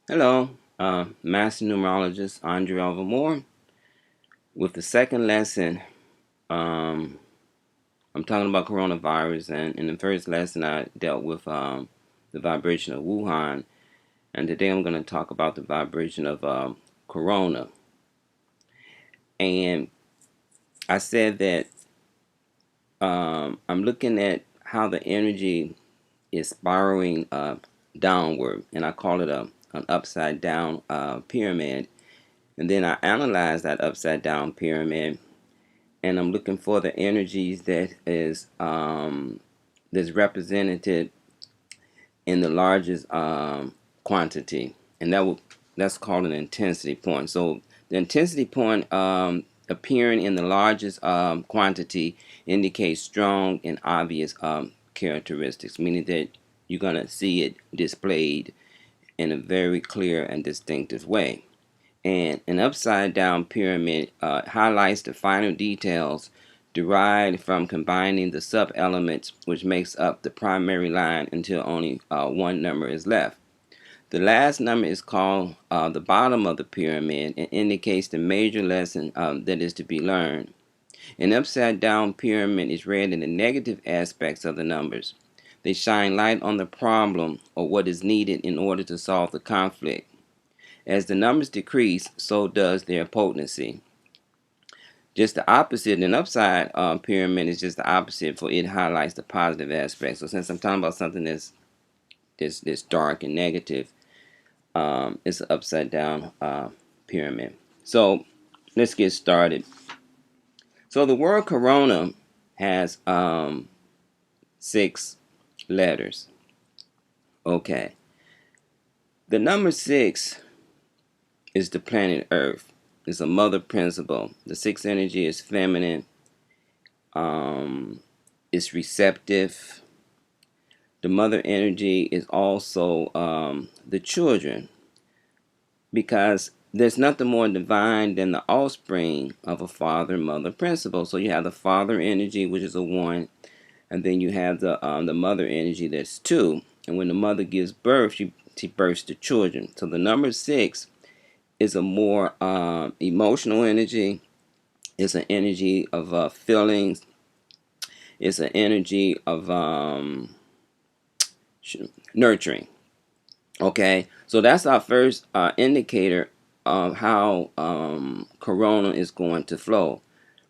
Hello, Master Numerologist Andre Moore with the second lesson. Um, I'm talking about coronavirus, and in the first lesson, I dealt with the vibration of Wuhan, and today I'm going to talk about the vibration of corona. And I said that I'm looking at how the energy is spiraling downward, and I call it an upside down pyramid. And then I analyze that upside down pyramid, and I'm looking for the energies that is that's represented in the largest quantity, and that's called an intensity point. So the intensity point appearing in the largest quantity indicates strong and obvious characteristics, meaning that you're gonna see it displayed in a very clear and distinctive way. And an upside down pyramid highlights the finer details derived from combining the sub elements which makes up the primary line until only one number is left. The last number is called the bottom of the pyramid and indicates the major lesson that is to be learned. An upside down pyramid is read in the negative aspects of the numbers. They shine light on the problem or what is needed in order to solve the conflict. As the numbers decrease, so does their potency. Just the opposite, an upside pyramid is just the opposite, for it highlights the positive aspects. So since I'm talking about something that's dark and negative, it's an upside down pyramid. So let's get started. So the word corona has 6 letters. Okay. The number 6 is the planet Earth. It's a mother principle. The sixth energy is feminine. It's receptive. The mother energy is also the children, because there's nothing more divine than the offspring of a father-mother principle. So you have the father energy, which is a 1, and then you have the mother energy, that's 2. And when the mother gives birth, she births the children. So the number 6 is a more emotional energy. It's an energy of feelings. It's an energy of nurturing. Okay, so that's our first indicator of how corona is going to flow.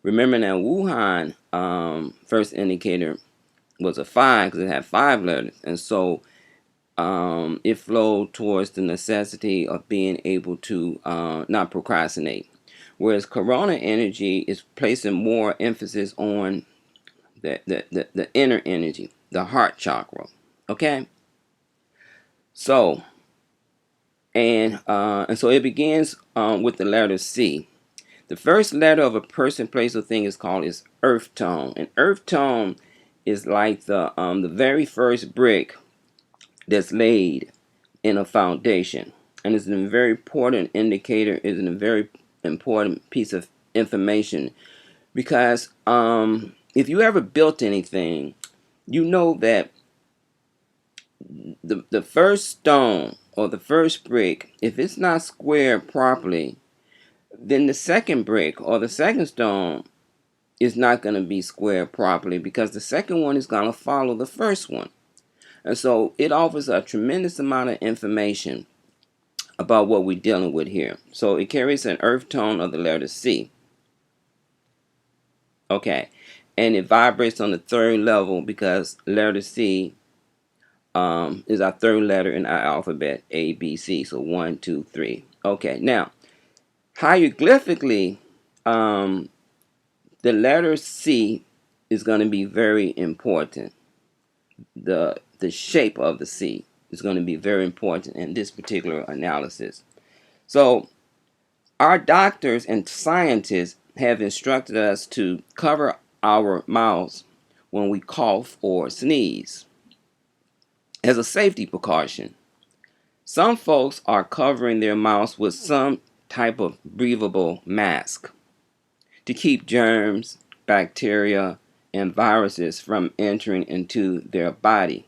Remember that Wuhan first indicator was a 5 because it had 5 letters, and so it flowed towards the necessity of being able to not procrastinate. Whereas corona energy is placing more emphasis on the inner energy, the heart chakra. Okay, so and so it begins with the letter C. The first letter of a person, place, or thing is called its earth tone. And earth tone is like the very first brick that's laid in a foundation, and it's a very important indicator. Is a very important piece of information, because if you ever built anything, you know that the first stone or the first brick, if it's not squared properly, then the second brick or the second stone is not going to be squared properly, because the second one is going to follow the first one. And so it offers a tremendous amount of information about what we're dealing with here. So it carries an earth tone of the letter C. Okay. And it vibrates on the third level, because letter C is our third letter in our alphabet, A, B, C. So 1, 2, 3. Okay. Now, hieroglyphically, the letter C is going to be very important. The shape of the C is going to be very important in this particular analysis. So our doctors and scientists have instructed us to cover our mouths when we cough or sneeze as a safety precaution. Some folks are covering their mouths with some type of breathable mask to keep germs, bacteria, and viruses from entering into their body.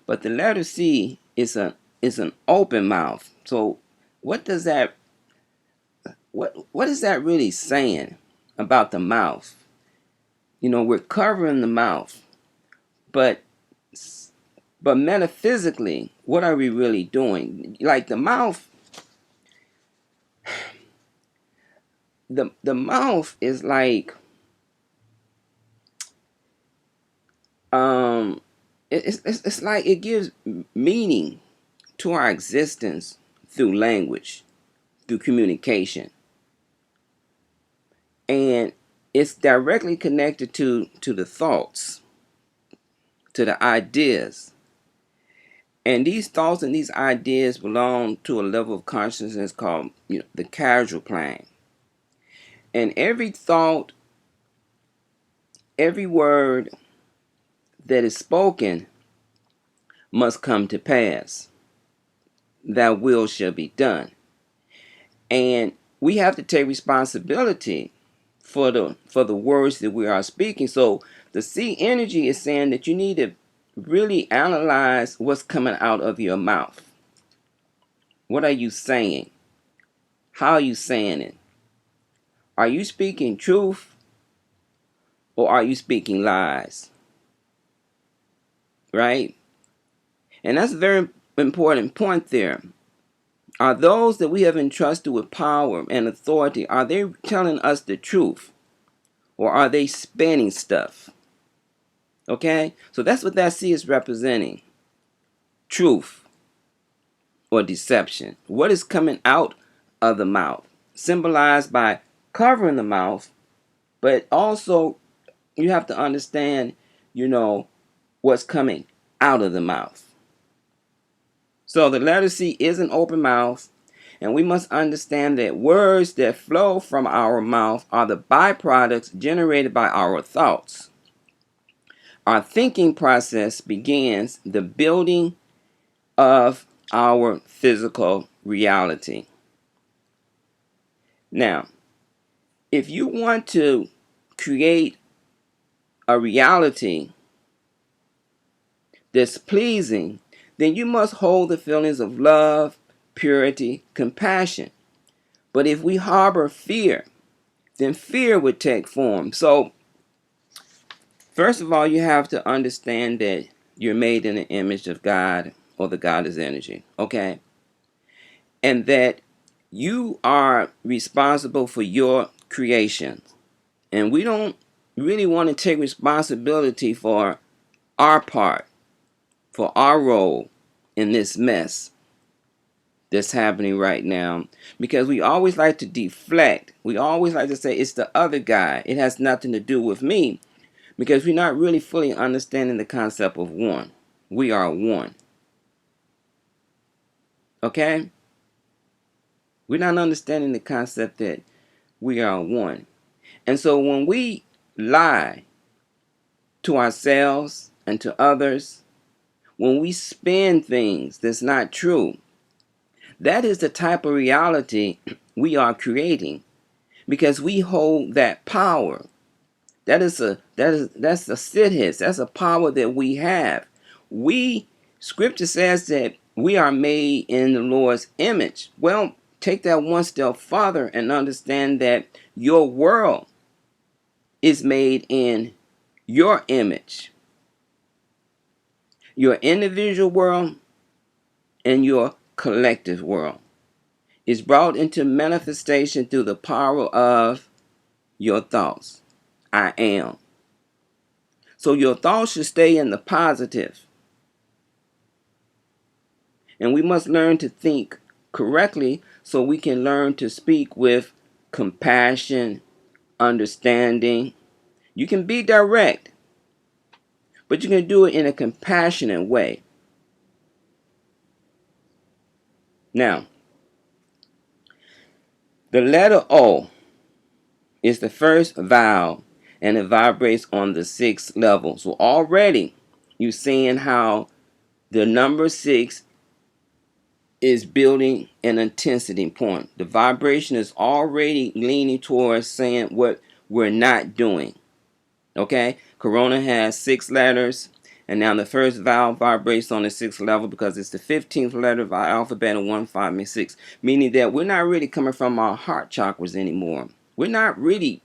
But the letter C is an is an open mouth. So what does that what is that really saying about the mouth? We're covering the mouth, but metaphysically, what are we really doing? Like the mouth, the mouth is like it's like it gives meaning to our existence through language, through communication, and it's directly connected to the thoughts, to the ideas. And these thoughts and these ideas belong to a level of consciousness called the causal plane. And every thought, every word that is spoken must come to pass. Thy will shall be done. And we have to take responsibility for the words that we are speaking. So the C energy is saying that you need to really analyze what's coming out of your mouth. What are you saying? How are you saying it? Are you speaking truth or are you speaking lies? Right? And that's a very important point there. Are those that we have entrusted with power and authority, are they telling us the truth? Or are they spinning stuff? Okay? So that's what that C is representing. Truth or deception. What is coming out of the mouth? Symbolized by covering the mouth, but also you have to understand, what's coming out of the mouth. So the letter C is an open mouth, and we must understand that words that flow from our mouth are the byproducts generated by our thoughts. Our thinking process begins the building of our physical reality. Now, if you want to create a reality that's pleasing, then you must hold the feelings of love, purity, compassion. But if we harbor fear, then fear would take form. So, first of all, you have to understand that you're made in the image of God, or the goddess energy, okay? And that you are responsible for your creation. And we don't really want to take responsibility for our part, for our role in this mess that's happening right now, because we always like to deflect. We always like to say it's the other guy. It has nothing to do with me, because we're not really fully understanding the concept of one. We are one. Okay? We're not understanding the concept that we are one. And so when we lie to ourselves and to others, when we spin things that's not true, that is the type of reality we are creating, because we hold that power. That's a siddhis. That's a power that we have. Scripture says that we are made in the Lord's image. Well, take that one step further and understand that your world is made in your image. Your individual world and your collective world is brought into manifestation through the power of your thoughts. I am. So your thoughts should stay in the positive. And we must learn to think correctly so we can learn to speak with compassion, understanding. You can be direct, but you can do it in a compassionate way. Now, the letter O is the first vowel, and it vibrates on the 6th level. So already you're seeing how the number 6 is building an intensity point. The vibration is already leaning towards saying what we're not doing. Okay? Corona has 6 letters. And now the first vowel vibrates on the 6th level because it's the 15th letter of our alphabet of 1, 5, and 6. Meaning that we're not really coming from our heart chakras anymore. We're not really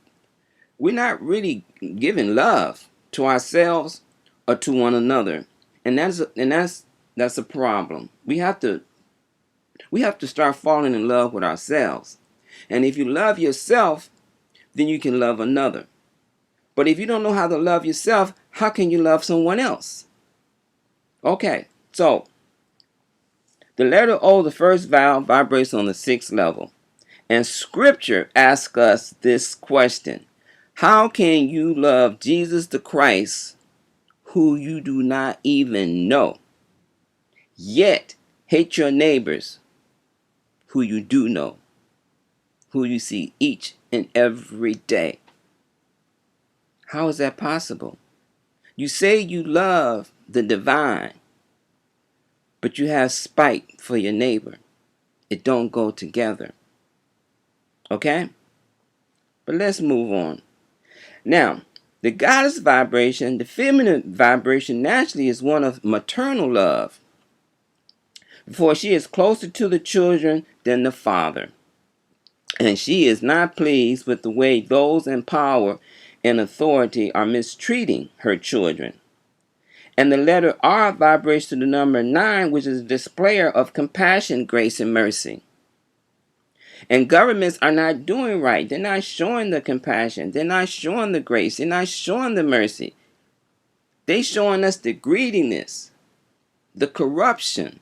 giving love to ourselves or to one another. And that's a problem. We have to start falling in love with ourselves. And if you love yourself, then you can love another. But if you don't know how to love yourself, how can you love someone else? Okay, so the letter O, the first vowel, vibrates on the 6th level. And scripture asks us this question: how can you love Jesus the Christ, who you do not even know, yet hate your neighbors, who you do know, who you see each and every day? How is that possible? You say you love the divine, but you have spite for your neighbor. It don't go together. Okay? But let's move on. Now, the goddess vibration, the feminine vibration, naturally is one of maternal love, for she is closer to the children than the father. And she is not pleased with the way those in power and authority are mistreating her children. And the letter R vibrates to the number 9, which is a displayer of compassion, grace, and mercy. And governments are not doing right. They're not showing the compassion. They're not showing the grace. They're not showing the mercy. They're showing us the greediness, the corruption,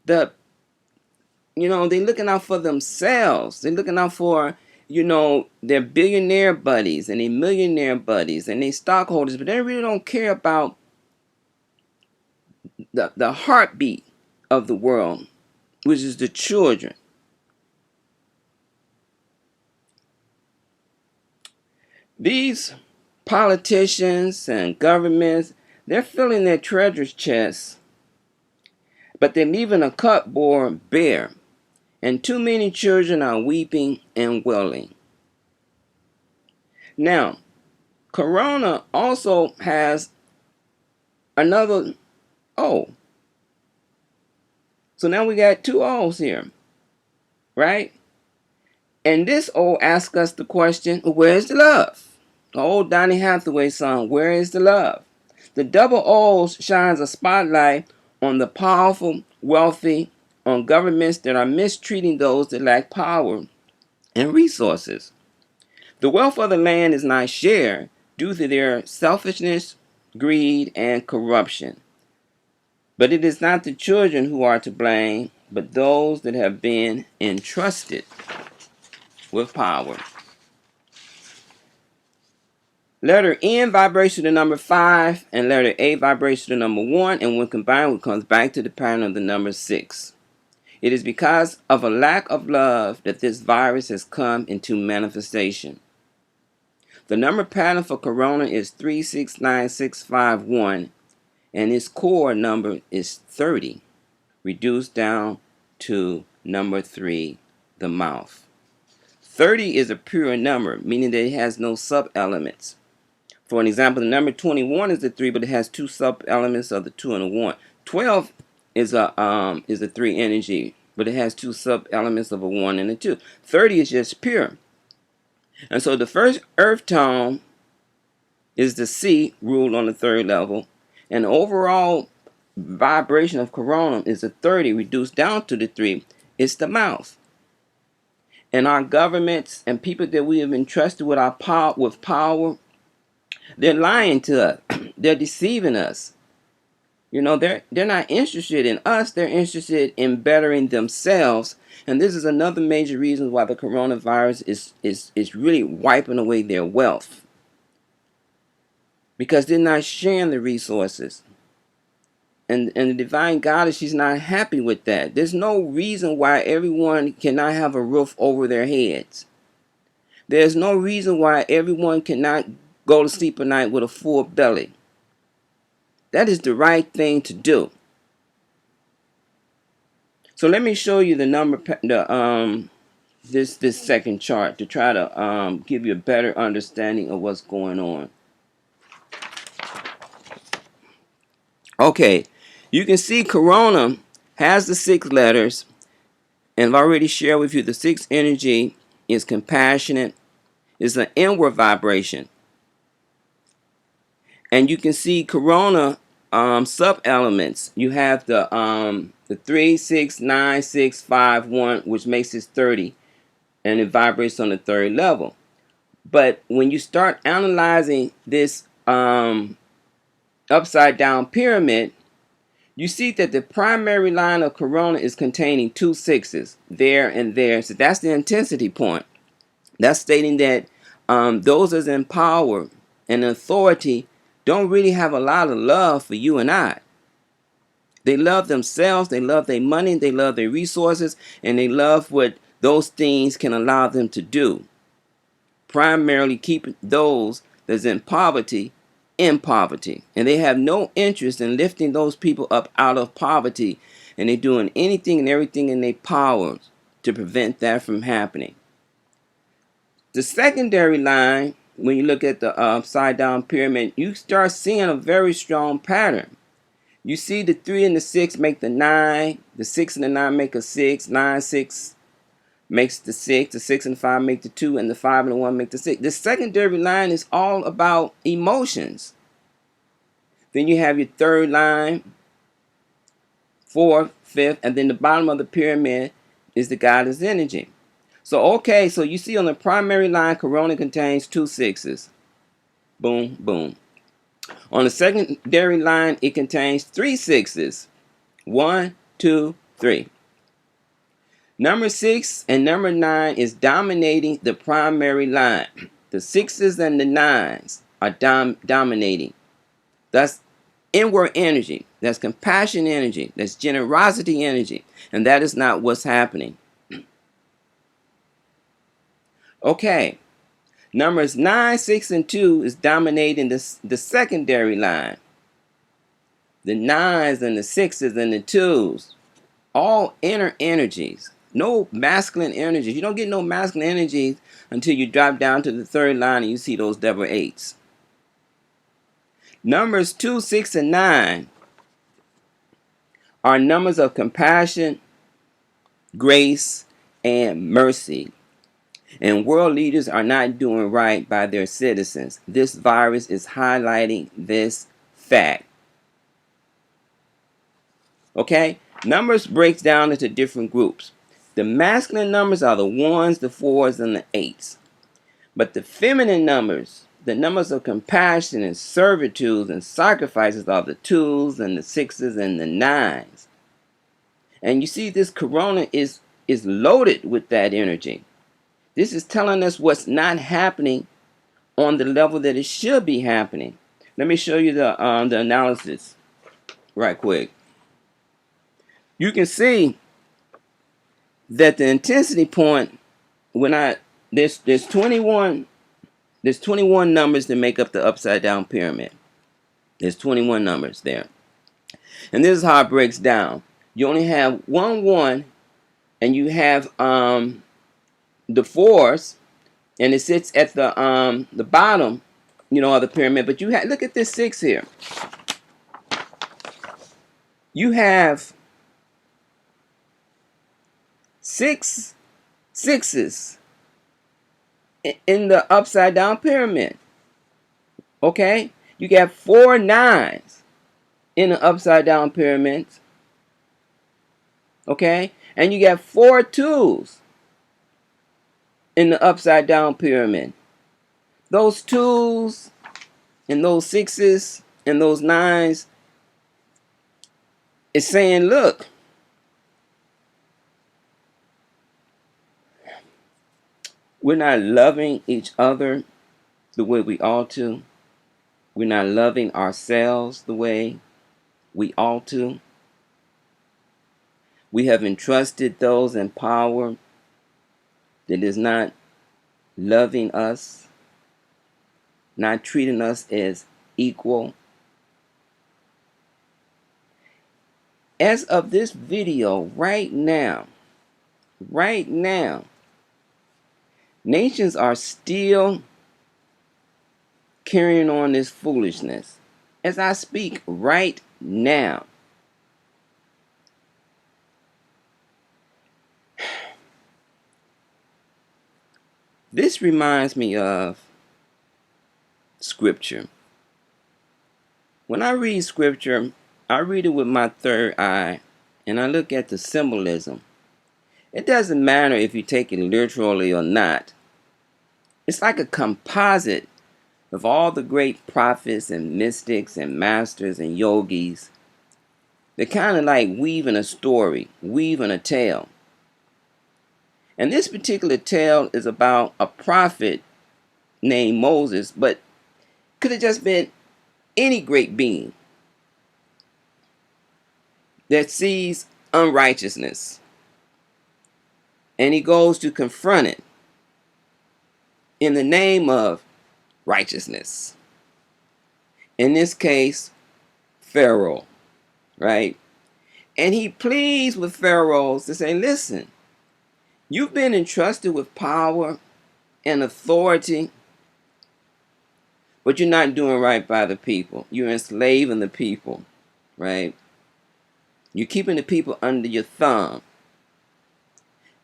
they're looking out for themselves. They're looking out for, their billionaire buddies and their millionaire buddies and their stockholders, but they really don't care about the heartbeat of the world, which is the children. These politicians and governments, they're filling their treasures chests, but they're leaving a cupboard bare, and too many children are weeping and wailing. Now, Corona also has another O. So now we got two O's here, right? And this O asks us the question, where's the love? The old Donny Hathaway song, Where is the Love? The double O's shines a spotlight on the powerful, wealthy, on governments that are mistreating those that lack power and resources. The wealth of the land is not shared due to their selfishness, greed, and corruption. But it is not the children who are to blame, but those that have been entrusted with power. Letter N vibrates to the number 5, and letter A vibrates to the number 1, and when combined, it comes back to the pattern of the number 6. It is because of a lack of love that this virus has come into manifestation. The number pattern for Corona is 369651, and its core number is 30, reduced down to number 3, the mouth. 30 is a pure number, meaning that it has no sub-elements. For an example, the number 21 is the 3, but it has two sub-elements of the 2 and a 1. 12 is a 3 energy, but it has two sub-elements of a 1 and a 2. 30 is just pure. And so the first earth tone is the C, ruled on the 3rd level. And the overall vibration of Corona is a 30, reduced down to the 3. It's the mouth. And our governments and people that we have entrusted with our power, they're lying to us. They're deceiving us. They're not interested in us. They're interested in bettering themselves. And this is another major reason why the coronavirus is really wiping away their wealth. Because they're not sharing the resources. And the divine goddess, she's not happy with that. There's no reason why everyone cannot have a roof over their heads. There's no reason why everyone cannot go to sleep at night with a full belly. That is the right thing to do. So let me show you the number, this second chart to try to give you a better understanding of what's going on. Okay, you can see Corona has the 6 letters, and I've already shared with you the 6th energy is compassionate. It's an inward vibration. And you can see Corona sub elements. You have the 3, 6, 9, 6, 5, 1, which makes it 30, and it vibrates on the 3rd level. But when you start analyzing this upside down pyramid, you see that the primary line of Corona is containing 2 6s there and there. So that's the intensity point. That's stating that those as in power and authority don't really have a lot of love for you and I. They love themselves, they love their money, they love their resources, and they love what those things can allow them to do. Primarily keeping those that's in poverty. And they have no interest in lifting those people up out of poverty, and they're doing anything and everything in their powers to prevent that from happening. The secondary line, when you look at the upside down pyramid, you start seeing a very strong pattern. You see the 3 and the 6 make the 9, the 6 and the 9 make a 6, 9, 6 makes the 6, the 6 and 5 make the 2, and the 5 and the 1 make the 6. The secondary line is all about emotions. Then you have your 3rd line, 4th, 5th, and then the bottom of the pyramid is the goddess energy. So, okay, so you see on the primary line, Corona contains 2 6s. Boom, boom. On the secondary line, it contains 3 6s. 1, 2, 3. Number 6 and number 9 is dominating the primary line. The 6s and the 9s are dominating. That's inward energy. That's compassion energy. That's generosity energy. And that is not what's happening. Okay. Numbers 9, 6, and 2 is dominating the secondary line. The 9s and the 6s and the 2s. All inner energies. No masculine energies. You don't get no masculine energies until you drop down to the 3rd line and you see those double 8s. Numbers 2, 6, and 9 are numbers of compassion, grace, and mercy. And world leaders are not doing right by their citizens. This virus is highlighting this fact. Okay? Numbers breaks down into different groups. The masculine numbers are the 1s, the 4s, and the 8s. But the feminine numbers, the numbers of compassion and servitude and sacrifices, are the 2s and the 6s and the 9s. And you see this Corona is loaded with that energy. This is telling us what's not happening on the level that it should be happening. Let me show you the analysis right quick. You can see that the intensity point, when there's 21 numbers that make up the upside down pyramid. There's 21 numbers there. And this is how it breaks down. You only have 1 1, and you have the 4s, and it sits at the bottom, of the pyramid. But you look at this 6 here. You have 6 6s in the upside down pyramid. Okay? You got 4 9s in the upside down pyramid. Okay? And you got 4 2s in the upside down pyramid. Those 2s and those 6s and those 9s is saying, look, we're not loving each other the way we ought to. We're not loving ourselves the way we ought to. We have entrusted those in power that is not loving us, not treating us as equal. As of this video, right now, nations are still carrying on this foolishness. As I speak right now. This reminds me of scripture. When I read scripture, I read it with my third eye and I look at the symbolism. It doesn't matter if you take it literally or not. It's like a composite of all the great prophets and mystics and masters and yogis. They're kind of like weaving a story, weaving a tale. And this particular tale is about a prophet named Moses, but could have just been any great being that sees unrighteousness and he goes to confront it in the name of righteousness. In this case, Pharaoh, right? And he pleads with Pharaoh to say, listen, you've been entrusted with power and authority, but you're not doing right by the people. You're enslaving the people, right? You're keeping the people under your thumb.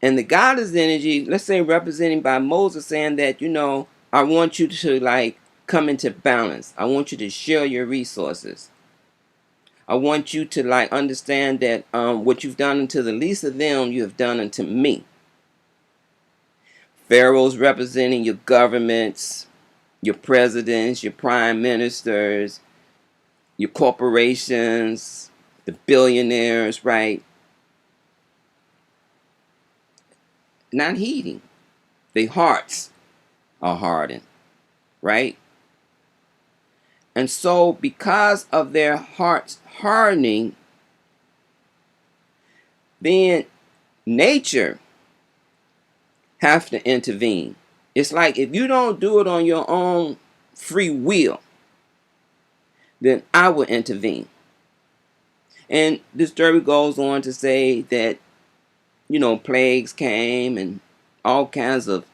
And the goddess energy, let's say representing by Moses, saying that, I want you to like come into balance. I want you to share your resources. I want you to like understand that what you've done unto the least of them, you have done unto me. Pharaoh's representing your governments, your presidents, your prime ministers, your corporations, the billionaires, right? Not heeding. Their hearts are hardened, right? And so because of their hearts hardening, then nature have to intervene. It's like if you don't do it on your own free will, then I will intervene. And this story goes on to say that, plagues came and all kinds of,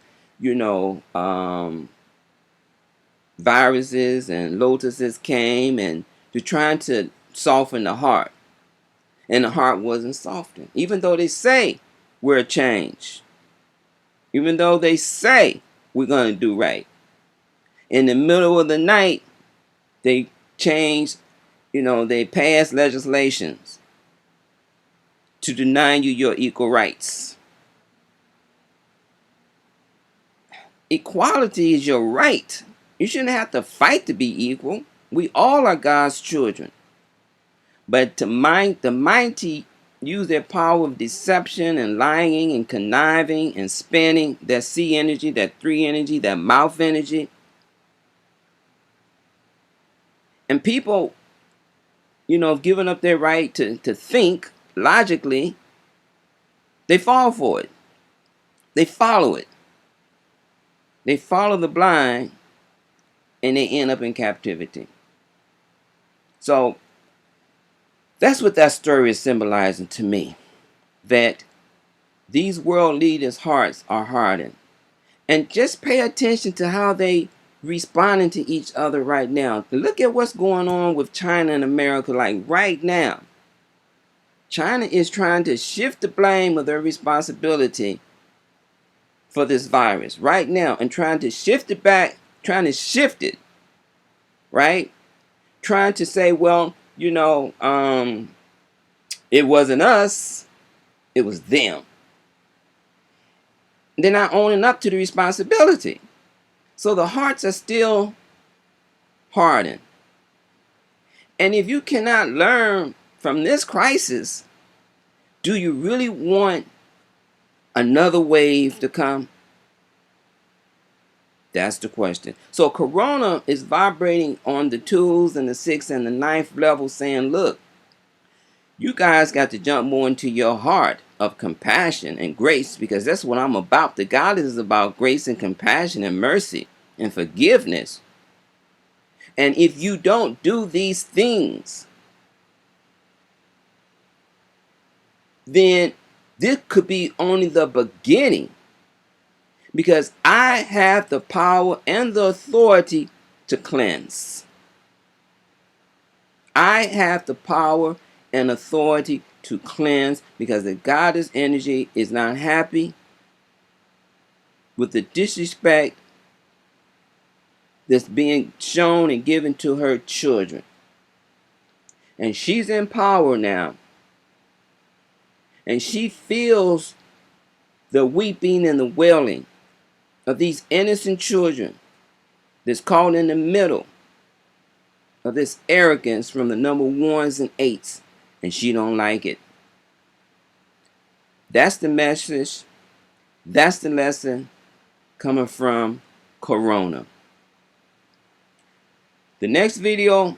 viruses and lotuses came and they're trying to soften the heart. And the heart wasn't softened. Even though they say we're changed. Even though they say we're going to do right. In the middle of the night, they changed, they passed legislations to deny you your equal rights. Equality is your right. You shouldn't have to fight to be equal. We all are God's children. But the mighty use their power of deception and lying and conniving and spinning, that C energy, that 3 energy, that mouth energy. And people, giving up their right to think logically, they fall for it. They follow it. They follow the blind and they end up in captivity. So that's what that story is symbolizing to me. That these world leaders' hearts are hardened. And just pay attention to how they responding to each other right now. Look at what's going on with China and America like right now. China is trying to shift the blame of their responsibility for this virus right now and trying to shift it back, right? Trying to say, well, it wasn't us, it was them. They're not owning up to the responsibility. So the hearts are still hardened. And if you cannot learn from this crisis, do you really want another wave to come? That's the question. So Corona is vibrating on the 2s and the 6th and the 9th level saying, look, you guys got to jump more into your heart of compassion and grace, because that's what I'm about. The God is about grace and compassion and mercy and forgiveness. And if you don't do these things, then this could be only the beginning, because I have the power and the authority to cleanse. I have the power and authority to cleanse, because the goddess energy is not happy with the disrespect that's being shown and given to her children. And she's in power now. And she feels the weeping and the wailing of these innocent children that's caught in the middle of this arrogance from the number ones and eights. And she don't like it. That's the message. That's the lesson coming from Corona. The next video,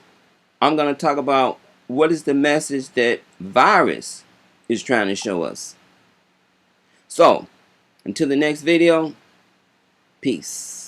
I'm going to talk about what is the message that virus is trying to show us. So, until the next video, peace.